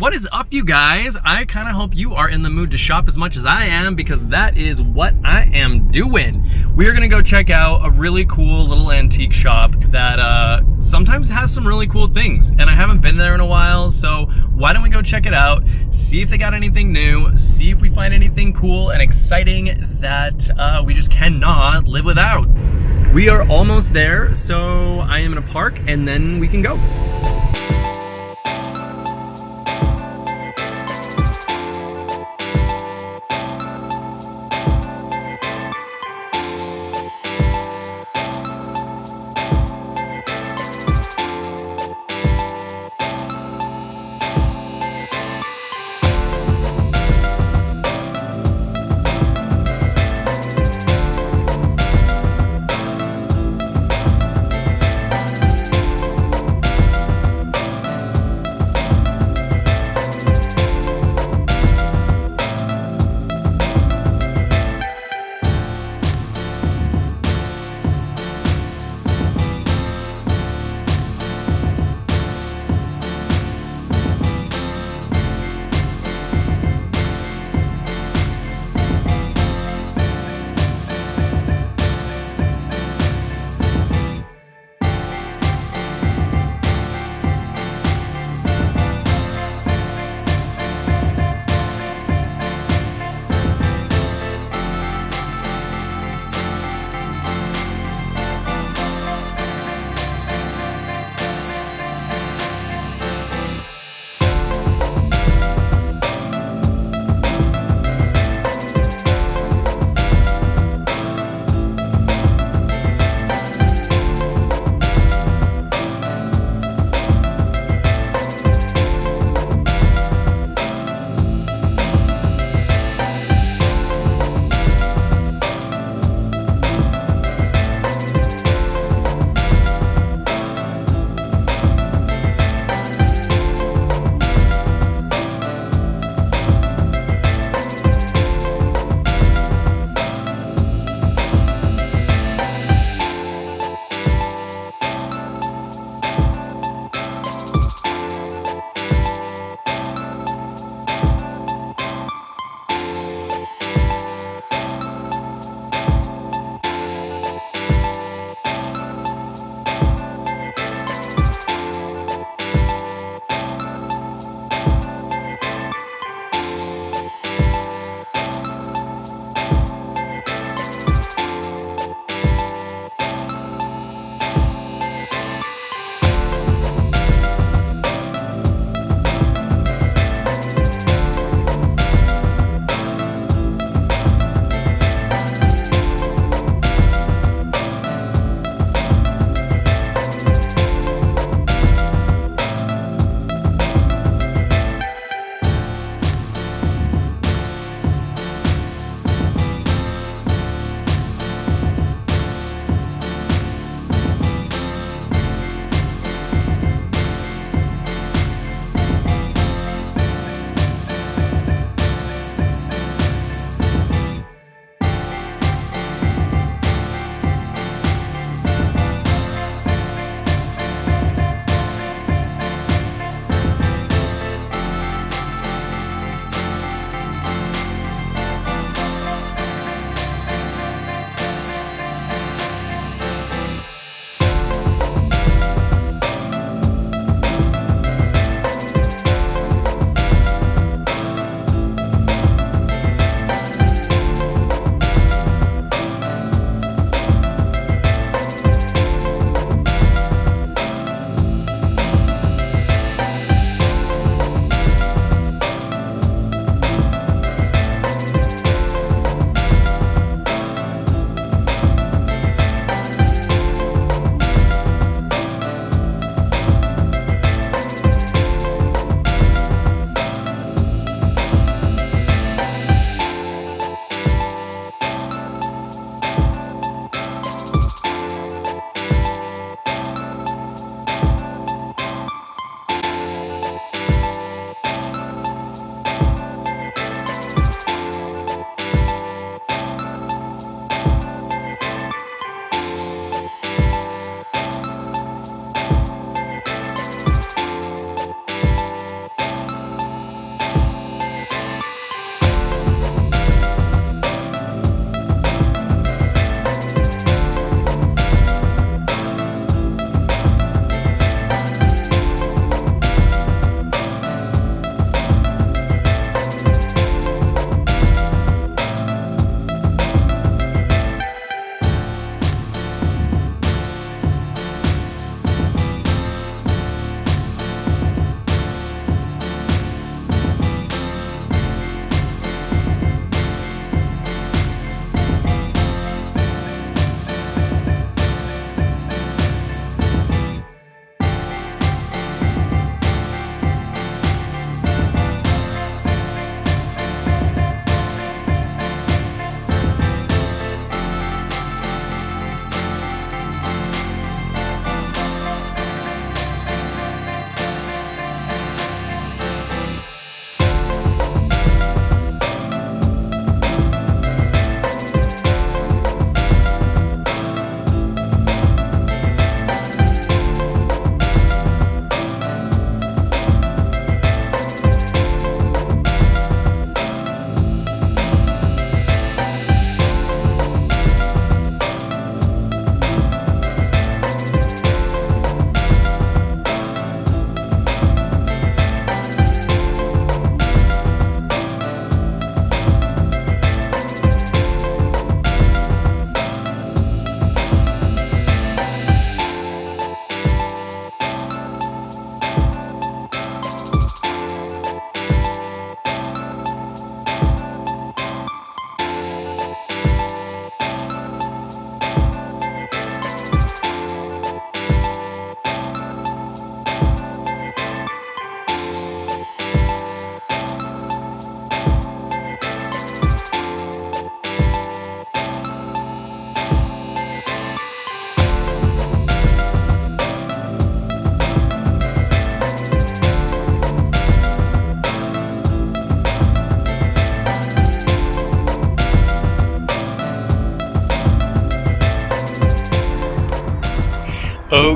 What is up, you guys? I kind of hope you are in the mood to shop as much as I am, because that is what I am doing. We are gonna go check out a really cool little antique shop that sometimes has some really cool things, and I haven't been there in a while, so why don't we go check it out, see if they got anything new, see if we find anything cool and exciting that we just cannot live without. We are almost there, so I am gonna park and then we can go.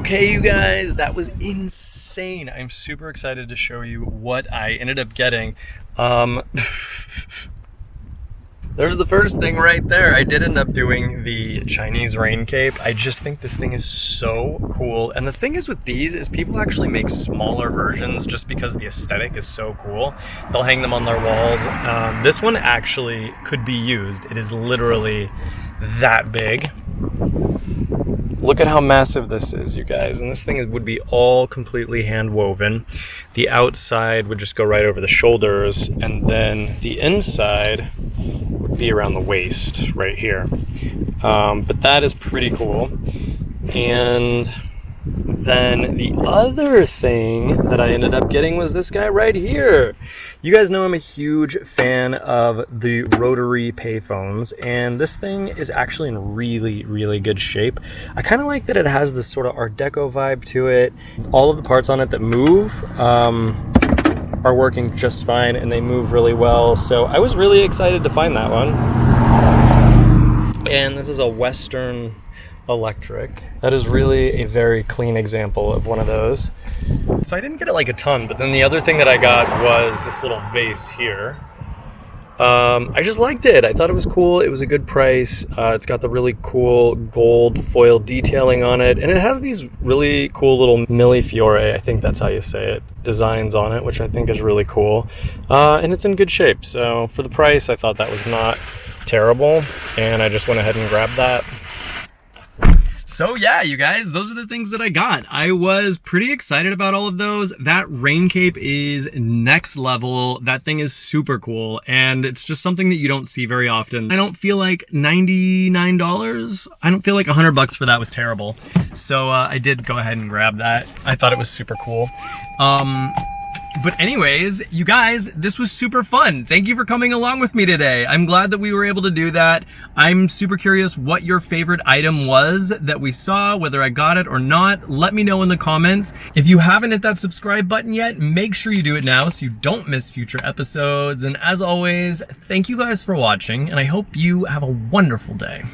Okay, you guys, that was insane. I'm super excited to show you what I ended up getting. There's the first thing right there. I did end up doing the Chinese rain cape. I just think this thing is so cool. And the thing is with these is people actually make smaller versions just because the aesthetic is so cool. They'll hang them on their walls. This one actually could be used. It is literally that big. Look at how massive this is, you guys. And this thing would be all completely hand woven. The outside would just go right over the shoulders, and then the inside would be around the waist right here. But that is pretty cool. And then the other thing that I ended up getting was this guy right here. You guys know I'm a huge fan of the rotary payphones, and this thing is actually in really, really good shape. I kind of like that it has this sort of Art Deco vibe to it. All of the parts on it that move are working just fine, and they move really well. So I was really excited to find that one. And this is a Western electric. That is really a very clean example of one of those. So I didn't get it like a ton, but then the other thing that I got was this little vase here. I just liked it. I thought it was cool. It was a good price. It's got the really cool gold foil detailing on it, and it has these really cool little millefiore, I think that's how you say it, designs on it, which I think is really cool. And it's in good shape. So for the price, I thought that was not terrible, and I just went ahead and grabbed that. So yeah, you guys, those are the things that I got. I was pretty excited about all of those. That rain cape is next level. That thing is super cool, and it's just something that you don't see very often. I don't feel like $99. I don't feel like $100 for that was terrible. So I did go ahead and grab that. I thought it was super cool. But anyways, you guys, this was super fun. Thank you for coming along with me today. I'm glad that we were able to do that. I'm super curious what your favorite item was that we saw, whether I got it or not. Let me know in the comments. If you haven't hit that subscribe button yet, make sure you do it now so you don't miss future episodes. And as always, thank you guys for watching, and I hope you have a wonderful day.